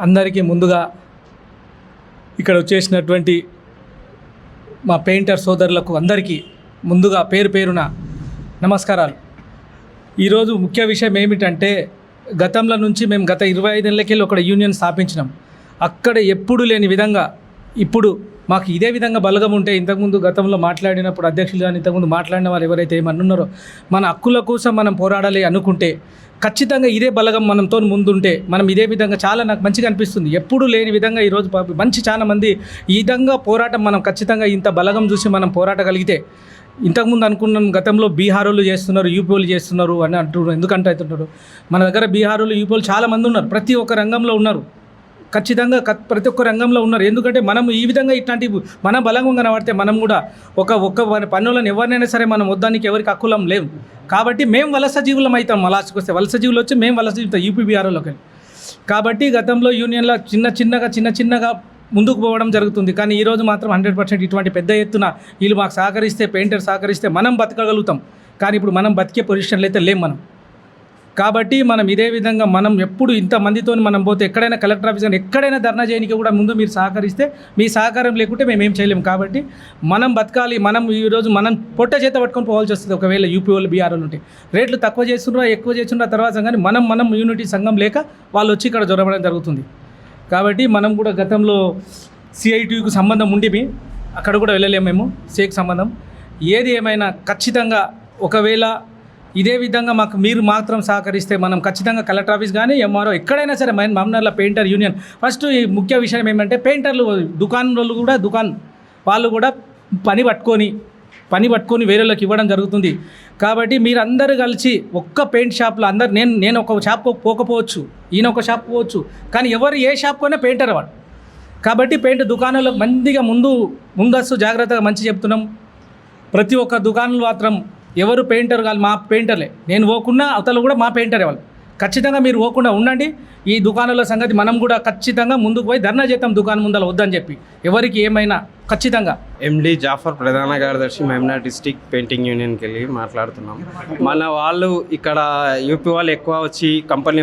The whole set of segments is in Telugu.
అందరికీ ముందుగా ఇక్కడ వచ్చేసినటువంటి మా పెయింటర్ సోదరులకు అందరికీ ముందుగా పేరు పేరున నమస్కారాలు. ఈరోజు ముఖ్య విషయం ఏమిటంటే గతంలో నుంచి మేము గత 25 ఏళ్ళకెళ్ళి ఒక యూనియన్ స్థాపించినాం. అక్కడ ఎప్పుడు లేని విధంగా ఇప్పుడు మాకు ఇదే విధంగా బలగం ఉంటే ఇంతకుముందు గతంలో మాట్లాడినప్పుడు అధ్యక్షులు కానీ ఇంతకుముందు మాట్లాడిన వారు ఎవరైతే ఏమన్నారో మన హక్కుల కోసం మనం పోరాడాలి అనుకుంటే ఖచ్చితంగా ఇదే బలగం మనంతో ముందుంటే మనం ఇదే విధంగా చాలా నాకు మంచిగా అనిపిస్తుంది. ఎప్పుడు లేని విధంగా ఈరోజు మంచి చాలా మంది ఈ విధంగా పోరాటం మనం ఖచ్చితంగా ఇంత బలగం చూసి మనం పోరాటగలిగితే ఇంతకుముందు అనుకున్నాం గతంలో బీహార్ వాళ్ళు చేస్తున్నారు, యూపీ వాళ్ళు చేస్తున్నారు అని అంటున్నారు. ఎందుకంటే అవుతున్నారు మన దగ్గర బీహార్ వాళ్ళు, యూపీ వాళ్ళు చాలామంది ఉన్నారు, ప్రతి ఒక్క రంగంలో ఉన్నారు, ఖచ్చితంగా ప్రతి ఒక్క రంగంలో ఉన్నారు. ఎందుకంటే మనం ఈ విధంగా ఇట్లాంటి మన బలంగా కనబడితే మనం కూడా ఒక్క పన్నులను ఎవరినైనా సరే మనం వద్దానికి ఎవరికి హక్కులం లేవు. కాబట్టి మేము వలస జీవులం అవుతాం. లాస్ట్కి వస్తే వలస జీవులు వచ్చి మేము వలస జీవుతాం యూపీ బీహార్లోకి. కాబట్టి గతంలో యూనియన్లో చిన్నగా ముందుకు పోవడం జరుగుతుంది. కానీ ఈరోజు మాత్రం 100% ఇటువంటి పెద్ద ఎత్తున వీళ్ళు మాకు సహకరిస్తే, పెయింటర్ సహకరిస్తే మనం బతకగలుగుతాం. కానీ ఇప్పుడు మనం బతికే పొజిషన్లో అయితే లేం మనం. కాబట్టి మనం ఇదే విధంగా మనం ఎప్పుడు ఇంతమందితో మనం పోతే ఎక్కడైనా కలెక్టర్ ఆఫీస్ కానీ ఎక్కడైనా ధర్నా చేయడానికి కూడా ముందు మీరు సహకరిస్తే, మీ సహకారం లేకుంటే మేము ఏం చేయలేము. కాబట్టి మనం బతకాలి. మనం ఈరోజు మనం పొట్ట చేత పట్టుకొని పోవాల్సి వస్తుంది. ఒకవేళ యూపీ వాళ్ళు బీఆర్ వాళ్ళు ఉంటే రేట్లు తక్కువ చేస్తున్నా ఎక్కువ చేస్తున్నా తర్వాత కానీ మనం యూనిటీ సంఘం లేక వాళ్ళు వచ్చి ఇక్కడ జొరబడడం జరుగుతుంది. కాబట్టి మనం కూడా గతంలో సిఐటికి సంబంధం ఉండి అక్కడ కూడా వెళ్ళలేము మేము, సేక్ సంబంధం. ఏది ఏమైనా ఖచ్చితంగా ఒకవేళ ఇదే విధంగా మాకు మాత్రం సహకరిస్తే మనం ఖచ్చితంగా కలెక్టర్ ఆఫీస్ కానీ ఎంఆర్ఓ ఎక్కడైనా సరే మామూలు పెయింటర్ యూనియన్ ఫస్ట్ ఈ ముఖ్య విషయం ఏమంటే పెయింటర్లు దుకాణం వాళ్ళు కూడా పని పట్టుకొని వేరేలోకి ఇవ్వడం జరుగుతుంది. కాబట్టి మీరందరూ కలిసి ఒక్క పెయింట్ షాప్లో అందరు నేను ఒక షాప్ పోకపోవచ్చు, ఈయన ఒక షాప్ పోవచ్చు, కానీ ఎవరు ఏ షాప్ కొనే పెయింటర్ వాడు. కాబట్టి పెయింట్ దుకాణంలో మందిగా ముందస్తు జాగ్రత్తగా మంచి చెప్తున్నాం. ప్రతి ఒక్క దుకాణంలో మాత్రం ఎవరు పెయింటర్ కాదు, మా పెయింటర్లే. నేను పోకున్నా అవతల కూడా మా పెయింటరే వాళ్ళు. ఖచ్చితంగా మీరు పోకుండా ఉండండి. ఈ దుకాణాల సంగతి మనం కూడా ఖచ్చితంగా ముందుకు పోయి ధర్నా చేద్దాం దుకాణం ముందర వద్దని చెప్పి. ఎవరికి ఏమైనా ఖచ్చితంగా. ఎండి జాఫర్, ప్రధాన కార్యదర్శి, మహబూబ్నగర్ డిస్టిక్ పెయింటింగ్ యూనియన్కి వెళ్ళి మాట్లాడుతున్నాం. మన వాళ్ళు ఇక్కడ యూపీ వాళ్ళు ఎక్కువ వచ్చి కంపెనీ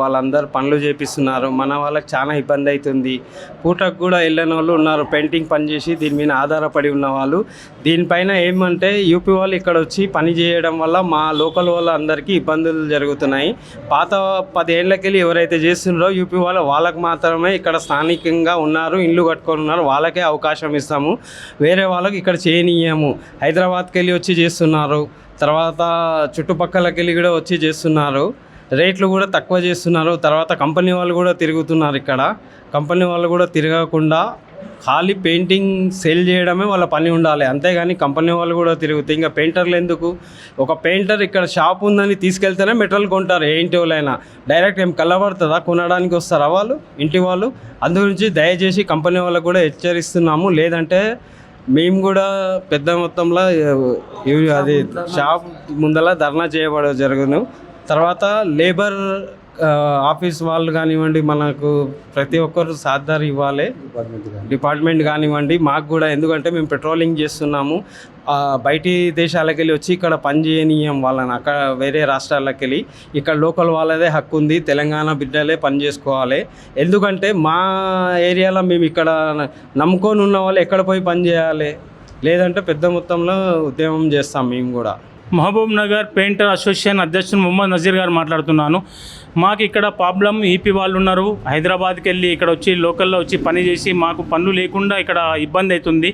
వాళ్ళందరూ పనులు చేపిస్తున్నారు. మన వాళ్ళకి చాలా ఇబ్బంది అవుతుంది. పూటకు కూడా వెళ్ళని వాళ్ళు ఉన్నారు, పెయింటింగ్ పని చేసి దీని మీద ఆధారపడి ఉన్న వాళ్ళు. దీనిపైన ఏమంటే యూపీ వాళ్ళు ఇక్కడ వచ్చి పని చేయడం వల్ల మా లోకల్ వాళ్ళందరికీ ఇబ్బందులు జరుగుతున్నాయి. పాత 10 ఏళ్ళకెళ్ళి ఎవరైతే చేస్తున్నారో యూపీ వాళ్ళకి మాత్రమే ఇక్కడ స్థానికంగా ఉన్నారు, ఇల్లు కట్టుకొని ఉన్నారు, వాళ్ళకే అవకాశం ఇస్తాము. వేరే వాళ్ళకి ఇక్కడ చేయనీయము. హైదరాబాద్కి వెళ్ళి వచ్చి చేస్తున్నారు, తర్వాత చుట్టుపక్కలకి వెళ్ళి కూడా వచ్చి చేస్తున్నారు. రేట్లు కూడా తక్కువ చేస్తున్నారు. తర్వాత కంపెనీ వాళ్ళు కూడా తిరుగుతున్నారు. ఇక్కడ కంపెనీ వాళ్ళు కూడా తిరగకుండా ఖాళీ పెయింటింగ్ సేల్ చేయడమే వాళ్ళ పని ఉండాలి. అంతేగాని కంపెనీ వాళ్ళు కూడా తిరుగుతాయి. ఇంకా పెయింటర్లు ఎందుకు? ఒక పెయింటర్ ఇక్కడ షాప్ ఉందని తీసుకెళ్తేనే మెటీరియల్ కొంటారు. ఏ ఇంటి వాళ్ళైనా డైరెక్ట్ ఏం కలబడుతుందా? కొనడానికి వస్తారా వాళ్ళు, ఇంటి వాళ్ళు? అందుగురించి దయచేసి కంపెనీ వాళ్ళకు కూడా హెచ్చరిస్తున్నాము. లేదంటే మేము కూడా పెద్ద మొత్తంలో అది షాప్ ముందర ధర్నా జరుగును. తర్వాత లేబర్ ఆఫీస్ వాళ్ళు కానివ్వండి, మనకు ప్రతి ఒక్కరు సాధారణ ఇవ్వాలి. డిపార్ట్మెంట్ కానివ్వండి మాకు కూడా. ఎందుకంటే మేము పెట్రోలింగ్ చేస్తున్నాము. బయటి దేశాలకు వెళ్ళి వచ్చి ఇక్కడ పని చేయనీయం వాళ్ళని. అక్కడ వేరే రాష్ట్రాలకు వెళ్ళి ఇక్కడ లోకల్ వాళ్ళదే హక్కు ఉంది. తెలంగాణ బిడ్డలే పని చేసుకోవాలి. ఎందుకంటే మా ఏరియాలో మేము ఇక్కడ నమ్ముకొని ఉన్న వాళ్ళు ఎక్కడ పోయి పని చేయాలి? లేదంటే పెద్ద మొత్తంలో ఉద్యమం చేస్తాం మేము కూడా. మహబూబ్నగర్ పెయింటర్ అసోసియేషన్ అధ్యక్షుడు మొహమ్మద్ నజీర్ గారు మాట్లాడుతున్నాను. మాకు ఇక్కడ ప్రాబ్లం ఈపీ వాళ్ళు ఉన్నారు. హైదరాబాద్కి వెళ్ళి ఇక్కడ వచ్చి లోకల్లో వచ్చి పని చేసి మాకు పనులు లేకుండా ఇక్కడ ఇబ్బంది అవుతుంది.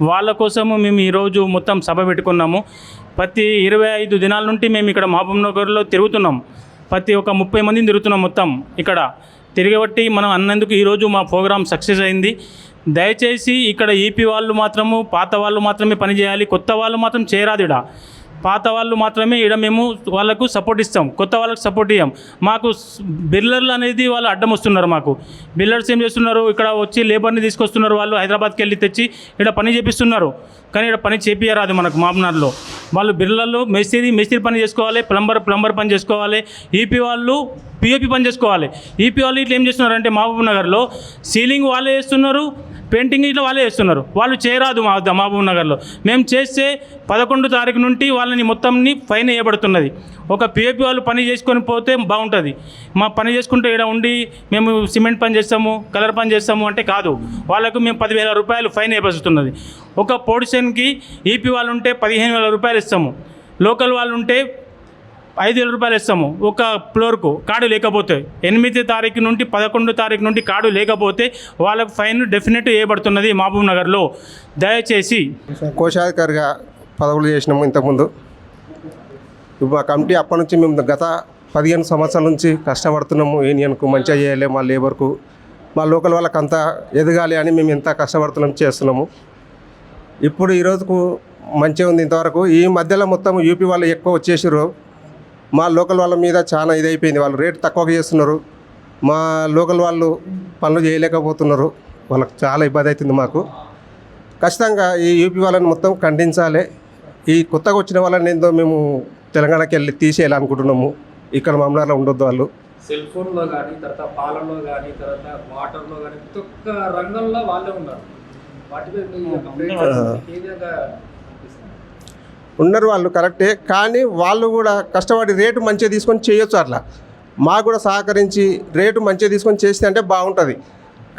వాళ్ళ కోసము మేము ఈరోజు మొత్తం సభ పెట్టుకున్నాము. ప్రతి 25 దినాల నుండి మేము ఇక్కడ మహబూబ్నగర్లో తిరుగుతున్నాం. ప్రతి ఒక 30 మందిని తిరుగుతున్నాం మొత్తం ఇక్కడ తిరిగబట్టి మనం అన్నందుకు ఈరోజు మా ప్రోగ్రాం సక్సెస్ అయింది. దయచేసి ఇక్కడ ఈపీ వాళ్ళు మాత్రము పాత వాళ్ళు మాత్రమే పని చేయాలి, కొత్త వాళ్ళు మాత్రం చేయరాదు. ఇక్కడ పాత వాళ్ళు మాత్రమే ఇక్కడ మేము వాళ్ళకు సపోర్ట్ ఇస్తాం, కొత్త వాళ్ళకు సపోర్ట్ ఇవ్వం. మాకు బిల్డర్లు అనేది వాళ్ళు అడ్డం వస్తున్నారు. మాకు బిల్డర్స్ ఏం చేస్తున్నారు, ఇక్కడ వచ్చి లేబర్ని తీసుకొస్తున్నారు. వాళ్ళు హైదరాబాద్కి వెళ్ళి తెచ్చి ఇక్కడ పని చేపిస్తున్నారు. కానీ ఇక్కడ పని చేపియరాదు మనకు మహబూబ్నగర్లో. వాళ్ళు బిల్డర్లు మేస్త్రి పని చేసుకోవాలి, ప్లంబర్ పని చేసుకోవాలి. ఈపీ వాళ్ళు పిఓపి పని చేసుకోవాలి. ఈపీ వాళ్ళు ఇట్లా ఏం చేస్తున్నారంటే మహబూబ్నగర్లో సీలింగ్ వాళ్ళే వేస్తున్నారు, పెయింటింగ్ ఇట్లా వాళ్ళే చేస్తున్నారు. వాళ్ళు చేయరాదు మహబూబ్ నగర్లో. మేము చేస్తే 11 తారీఖు నుండి వాళ్ళని మొత్తంని ఫైన్ వేయబడుతున్నది. ఒక పిఏపీ వాళ్ళు పని చేసుకొని పోతే బాగుంటుంది. మా పని చేసుకుంటూ ఇక్కడ ఉండి మేము సిమెంట్ పని చేస్తాము, కలర్ పని చేస్తాము అంటే కాదు. వాళ్ళకు మేము 10,000 రూపాయలు ఫైన్ వేయబడుతున్నది. ఒక పోర్షన్కి ఈపీ వాళ్ళు ఉంటే 15,000 రూపాయలు ఇస్తాము, లోకల్ వాళ్ళు ఉంటే 5,000 రూపాయలు ఇస్తాము. ఒక ఫ్లోర్కు కార్డు లేకపోతే 8 తారీఖు నుండి 11 తారీఖు నుండి కార్డు లేకపోతే వాళ్ళకు ఫైన్ డెఫినెట్ వేయబడుతున్నది మహబూబ్ నగర్లో. దయచేసి కోశాధికారిగా పదవులు చేసినాము ఇంతకుముందు. ఇప్పుడు మా కమిటీ అప్పటి నుంచి మేము గత 15 సంవత్సరాల నుంచి కష్టపడుతున్నాము. యూనియన్కు మంచిగా చేయాలి, మా లేబర్కు, మా లోకల్ వాళ్ళకంతా ఎదగాలి అని మేము ఎంత కష్టపడుతున్నాం చేస్తున్నాము. ఇప్పుడు ఈరోజుకు మంచిగా ఉంది. ఇంతవరకు ఈ మధ్యలో మొత్తం యూపీ వాళ్ళు ఎక్కువ వచ్చేసారు. మా లోకల్ వాళ్ళ మీద చాలా ఇదైపోయింది. వాళ్ళు రేటు తక్కువగా చేస్తున్నారు. మా లోకల్ వాళ్ళు పనులు చేయలేకపోతున్నారు. వాళ్ళకి చాలా ఇబ్బంది అవుతుంది మాకు. ఖచ్చితంగా ఈ యూపీ వాళ్ళని మొత్తం ఖండించాలి. ఈ కొత్తగా వచ్చిన వాళ్ళని ఏందో మేము తెలంగాణకి వెళ్ళి తీసేయాలనుకుంటున్నాము. ఇక్కడ మమ్మల్ని ఉండొద్దు వాళ్ళు. సెల్ ఫోన్లో కానీ, తర్వాత పాలల్లో కానీ, తర్వాత వాటర్లో కానీ, ప్రతి ఒక్క రంగంలో వాళ్ళే ఉన్నారు. వాటిపై మీ యొక్క ప్రేక్షకులకు ఏ విధంగా ఉన్నారు వాళ్ళు కరెక్టే, కానీ వాళ్ళు కూడా కష్టపడి రేటు మంచిగా తీసుకొని చేయొచ్చు. అట్లా మాకు కూడా సహకరించి రేటు మంచిగా తీసుకొని చేస్తే అంటే బాగుంటుంది.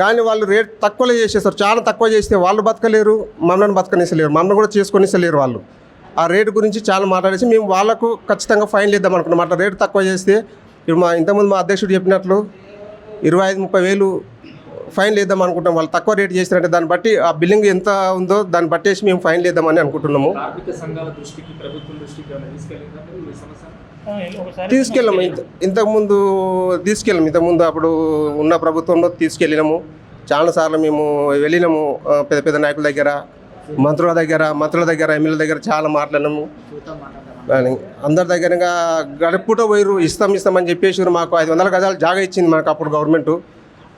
కానీ వాళ్ళు రేట్ తక్కువలో చేసేస్తారు. చాలా తక్కువ చేస్తే వాళ్ళు బతకలేరు, మమ్మల్ని బతకనిస్తలేరు, మమ్మల్ని కూడా చేసుకొనిస్తలేరు. వాళ్ళు ఆ రేటు గురించి చాలా మాట్లాడేసి మేము వాళ్ళకు ఖచ్చితంగా ఫైన్ వేద్దాం అనుకున్నాం. అట్లా రేటు తక్కువ చేస్తే ఇప్పుడు ఇంతకుముందు మా అధ్యక్షుడు చెప్పినట్లు 25-30 వేలు ఫైన్ వేద్దాం అనుకుంటాం. వాళ్ళు తక్కువ రేటు చేస్తారంటే దాన్ని బట్టి ఆ బిల్లింగ్ ఎంత ఉందో దాన్ని బట్టేసి మేము ఫైన్ వేద్దామని అనుకుంటున్నాము. కార్మిక సంఘాల దృష్టికి, ప్రభుత్వం దృష్టికి తీసుకెళ్ళాము. ఇంతకుముందు ఇంతకుముందు అప్పుడు ఉన్న ప్రభుత్వంలో తీసుకెళ్ళినాము. చాలాసార్లు మేము వెళ్ళినాము. పెద్ద పెద్ద నాయకుల దగ్గర, మంత్రుల దగ్గర, ఎమ్మెల్యేల దగ్గర చాలా మాట్లాడినాము. అందరి దగ్గరగా గడుపుటూ పోయారు. ఇస్తామని చెప్పేసారు. మాకు 500 గజాలు జాగా ఇచ్చింది మనకు అప్పుడు గవర్నమెంట్.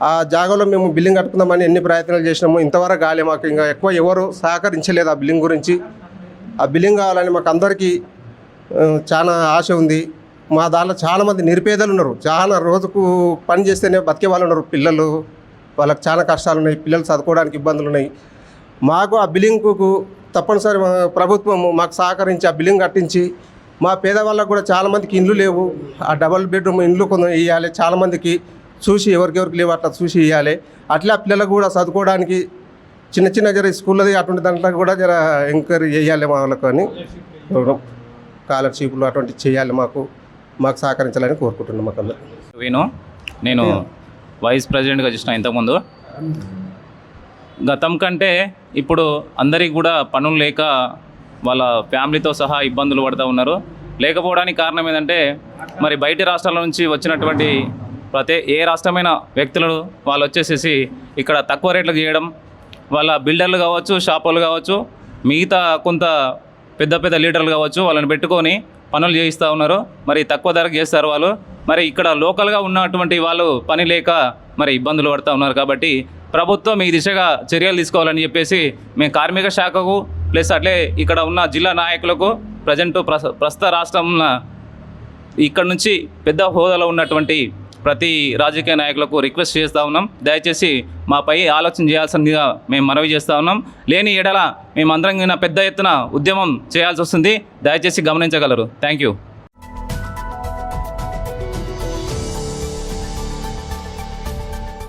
ఆ జాగాలో మేము బిల్డింగ్ కట్టుకుందామని ఎన్ని ప్రయత్నాలు చేసినాము. ఇంతవరకు కాలే. మాకు ఇంకా ఎక్కువ ఎవరు సహకరించలేదు ఆ బిల్డింగ్ గురించి. ఆ బిల్డింగ్ కావాలని మాకు అందరికీ చాలా ఆశ ఉంది. మా దాంట్లో చాలామంది నిరుపేదలు ఉన్నారు. చాలా రోజుకు పని చేస్తేనే బతికే వాళ్ళు ఉన్నారు. పిల్లలు, వాళ్ళకి చాలా కష్టాలు ఉన్నాయి. పిల్లలు చదువుకోవడానికి ఇబ్బందులు ఉన్నాయి. మాకు ఆ బిల్డింగ్కు తప్పనిసరి ప్రభుత్వము మాకు సహకరించి ఆ బిల్డింగ్ కట్టించి మా పేదవాళ్ళకు కూడా చాలామందికి ఇండ్లు లేవు. ఆ డబల్ బెడ్రూమ్ ఇండ్లు కొంచెం ఇవ్వాలి. చాలామందికి చూసి ఎవరికి లేవు అట్లా చూసి ఇవ్వాలి. అట్లా పిల్లలకు కూడా చదువుకోవడానికి చిన్న జర స్కూళ్ళది అటువంటి దాంట్లో కూడా జర ఎంకరేజ్ చేయాలి మా వాళ్ళకు అని. స్కాలర్షిప్లు అటువంటివి చేయాలి. మాకు సహకరించాలని కోరుకుంటున్నాం. మాకు అందరూ నేను వైస్ ప్రెసిడెంట్గా చేసిన ఇంతకుముందు. గతం కంటే ఇప్పుడు అందరికీ కూడా పనులు లేక వాళ్ళ ఫ్యామిలీతో సహా ఇబ్బందులు పడుతూ ఉన్నారు. లేకపోవడానికి కారణం ఏంటంటే మరి బయటి రాష్ట్రాల నుంచి వచ్చినటువంటి ఏ రాష్ట్రమైన వ్యక్తులు వాళ్ళు వచ్చేసేసి ఇక్కడ తక్కువ రేట్లకు చేయడం, వాళ్ళ బిల్డర్లు కావచ్చు, షాపులు కావచ్చు, మిగతా కొంత పెద్ద లీడర్లు కావచ్చు, వాళ్ళని పెట్టుకొని పనులు చేయిస్తూ ఉన్నారు. మరి తక్కువ ధరకు చేస్తారు వాళ్ళు. మరి ఇక్కడ లోకల్గా ఉన్నటువంటి వాళ్ళు పని లేక మరి ఇబ్బందులు పడుతూ ఉన్నారు. కాబట్టి ప్రభుత్వం ఈ దిశగా చర్యలు తీసుకోవాలని చెప్పేసి మేము కార్మిక శాఖకు ప్లస్ అట్లే ఇక్కడ ఉన్న జిల్లా నాయకులకు ప్రస్తుత రాష్ట్రంలో ఇక్కడ నుంచి పెద్ద హోదాలో ఉన్నటువంటి ప్రతి రాజకీయ నాయకులకు రిక్వెస్ట్ చేస్తూ ఉన్నాం. దయచేసి మాపై ఆలోచన చేయాల్సిందిగా మేము మనవి చేస్తూ ఉన్నాం. లేని ఎడల మేమందరం పెద్ద ఎత్తున ఉద్యమం చేయాల్సి వస్తుంది. దయచేసి గమనించగలరు. Thank you.